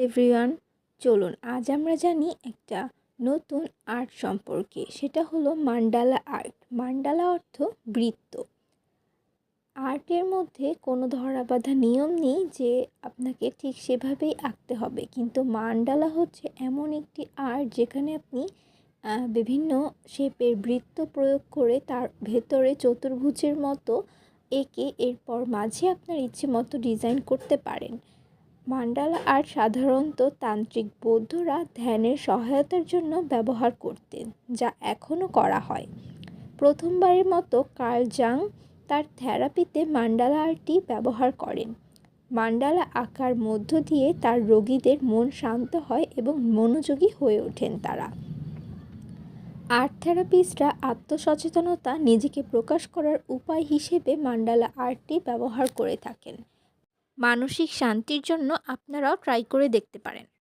Everyone, চলুন আজ আমরা জানি একটা নতুন আর্ট সম্পর্কে। সেটা হলো মান্ডালা আর্ট। মান্ডালা অর্থ বৃত্ত। আর্টের মধ্যে কোনো ধরাবাঁধা নিয়ম নেই যে আপনাকে ঠিক সেভাবেই আঁকতে হবে, কিন্তু মান্ডালা হচ্ছে এমন একটি আর্ট যেখানে আপনি বিভিন্ন শেপের বৃত্ত প্রয়োগ করে তার ভেতরে চতুর্ভুজের মতো এঁকে এরপর মাঝে আপনার ইচ্ছে মতো ডিজাইন করতে পারেন। মান্ডালা আর্ট সাধারণত তান্ত্রিক বৌদ্ধরা ধ্যানের সহায়তার জন্য ব্যবহার করতেন, যা এখনও করা হয়। প্রথমবারের মতো কার্ল জাং তার থেরাপিতে মান্ডালা আর্টটি ব্যবহার করেন। মান্ডালা আঁকার মধ্য দিয়ে তার রোগীদের মন শান্ত হয় এবং মনোযোগী হয়ে ওঠেন তারা। আর্ট থেরাপিস্টরা আত্মসচেতনতা নিজেকে প্রকাশ করার উপায় হিসেবে মান্ডালা আর্টটি ব্যবহার করে থাকেন। মানসিক শান্তির জন্য আপনারাও ট্রাই করে দেখতে পারেন।